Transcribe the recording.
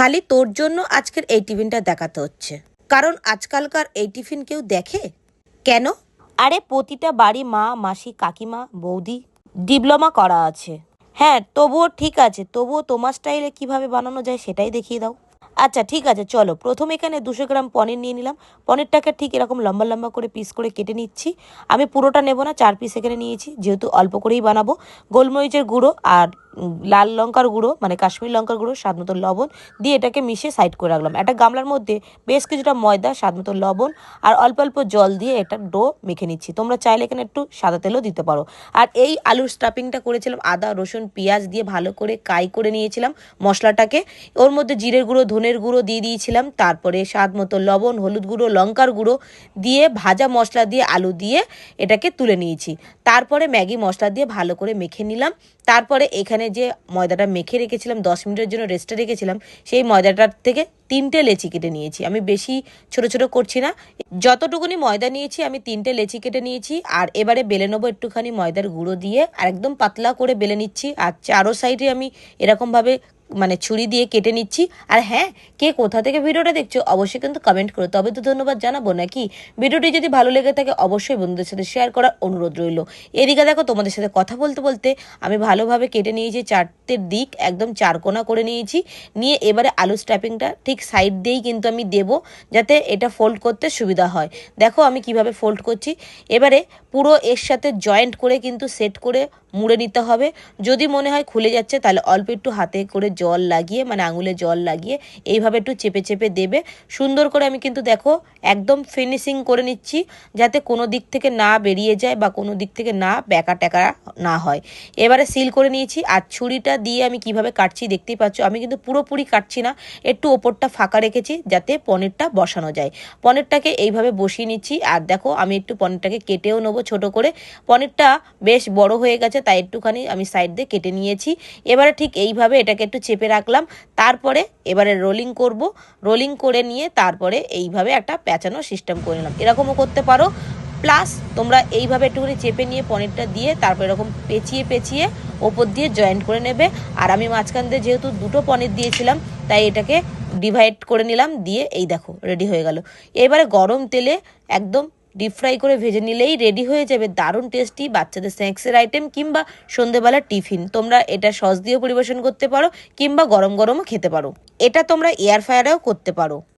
খালি তোর জন্য আজকের এই টিফিনটা দেখাতে হচ্ছে, কারণ আজকালকার এই টিফিন কেউ দেখে কেন? আরে প্রতিটা বাড়ি মা, মাসি, কাকিমা, বৌদি ডিপ্লোমা করা আছে। হ্যাঁ, তবুও ঠিক আছে, তবুও তোমার স্টাইলে কিভাবে বানানো যায় সেটাই দেখিয়ে দাও। আচ্ছা ঠিক আছে, চলো। প্রথমে এখানে 200 গ্রাম পনির নিয়ে নিলাম। পনিরটাকে ঠিক এরকম লম্বা লম্বা করে পিস করে কেটে নিচ্ছি। আমি পুরোটা নেব না, 4 পিস এখানে নিয়েছি, যেহেতু অল্প করেই বানাবো। গোলমরিচের গুঁড়ো আর লাল লঙ্কার গুঁড়ো মানে কাশ্মীর লঙ্কার গুঁড়ো, স্বাদ মতো লবণ দিয়ে এটাকে মিশিয়ে সাইড করে রাখলাম। একটা গামলার মধ্যে বেশ কিছুটা ময়দা, স্বাদ মতো লবণ আর অল্প অল্প জল দিয়ে এটা ডো মেখে নিচ্ছি। তোমরা চাইলে এখানে একটু সাদা তেলও দিতে পারো। আর এই আলুর স্টাফিংটা করেছিলাম আদা, রসুন, পেঁয়াজ দিয়ে ভালো করে কাই করে নিয়েছিলাম মশলাটাকে। ওর মধ্যে জিরের গুঁড়ো, ধনের গুঁড়ো দিয়ে দিয়েছিলাম, তারপরে স্বাদ মতো লবণ, হলুদ গুঁড়ো, লঙ্কার গুঁড়ো দিয়ে ভাজা মশলা দিয়ে আলু দিয়ে এটাকে তুলে নিয়েছি। তারপরে ম্যাগি মশলা দিয়ে ভালো করে মেখে নিলাম। তারপরে এখানে যে ময়দাটা মেখে রেখেছিলাম, 10 মিনিটের জন্য রেস্টে রেখেছিলাম, সেই ময়দাটার থেকে 3টে লেচি কেটে নিয়েছি। আমি বেশি ছোট ছোট করছি না, যতটুকুনি ময়দা নিয়েছি আমি 3টে লেচি কেটে নিয়েছি। আর এবারে বেলে নেবো একটুখানি ময়দার গুঁড়ো দিয়ে, আর একদম পাতলা করে বেলে নিচ্ছি। আর চারো সাইডে আমি এরকমভাবে মানে ছুরি দিয়ে কেটে নিচ্ছি। আর হ্যাঁ, কে কোথা থেকে ভিডিওটা দেখছো অবশ্যই কিন্তু কমেন্ট করো, তবে তো ধন্যবাদ জানাবো নাকি। ভিডিওটি যদি ভালো লেগে থাকে অবশ্যই বন্ধুদের সাথে শেয়ার করার অনুরোধ রইল। এদিকে দেখো, তোমাদের সাথে কথা বলতে বলতে আমি ভালোভাবে কেটে নিয়েছি, 4টে দিক একদম 4 কোণা করে নিয়েছি। নিয়ে এবারে আলু স্ট্যাপিংটা ঠিক সাইড দিয়েই কিন্তু আমি দেবো, যাতে এটা ফোল্ড করতে সুবিধা হয়। দেখো আমি কিভাবে ফোল্ড করছি। এবারে পুরো এর সাথে জয়েন্ট করে কিন্তু সেট করে মুড়ে নিতে হবে। যদি মনে হয় খুলে যাচ্ছে তাহলে অল্প একটু হাতে করে জল লাগিয়ে মানে আঙুলে জল লাগিয়ে এইভাবে একটু চেপে চেপে দেবে। সুন্দর করে আমি কিন্তু দেখো একদম ফিনিশিং করে নিচ্ছি, যাতে কোনো দিক থেকে না বেরিয়ে যায় বা কোনো দিক থেকে না ব্যাকা ট্যাকা না হয়। এবারে সিল করে নিয়েছি। আর ছুরিটা দিয়ে আমি কিভাবে কাটছি দেখতেই পাচ্ছ। আমি কিন্তু পুরোপুরি কাটছি না, একটু ওপরটা ফাঁকা রেখেছি যাতে পনিরটা বসানো যায়। পনিরটাকে এইভাবে বসিয়ে নিচ্ছি। আর দেখো আমি একটু পনিরটাকে কেটেও নেবো ছোট করে। পনিরটা বেশ বড় হয়ে গেছে, তাই একটুখানি আমি সাইড দিয়ে কেটে নিয়েছি। এবারে ঠিক এইভাবে এটাকে একটু চেপে রাখলাম। তারপরে এবারে রোলিং করব। রোলিং করে নিয়ে তারপরে এইভাবে একটা প্যাঁচানোর সিস্টেম করে নিলাম। এরকমও করতে পারো, প্লাস তোমরা এইভাবে একটুখানি চেপে নিয়ে পনিরটা দিয়ে তারপর এরকম পেঁচিয়ে পেঁচিয়ে ওপর দিয়ে জয়েন্ট করে নেবে। আর আমি মাঝখান দিয়ে যেহেতু 2টো পনির দিয়েছিলাম, তাই এটাকে ডিভাইড করে নিলাম, দিয়ে এই দেখো রেডি হয়ে গেল। এবারে গরম তেলে একদম ডিপ ফ্রাই করে ভেজে নিলেই রেডি হয়ে যাবে দারুণ টেস্টি বাচ্চাদের স্ন্যাক্সের আইটেম কিংবা সন্ধ্যেবেলার টিফিন। তোমরা এটা সস দিয়েও পরিবেশন করতে পারো কিংবা গরম গরমও খেতে পারো। এটা তোমরা এয়ার ফ্রায়ারেও করতে পারো।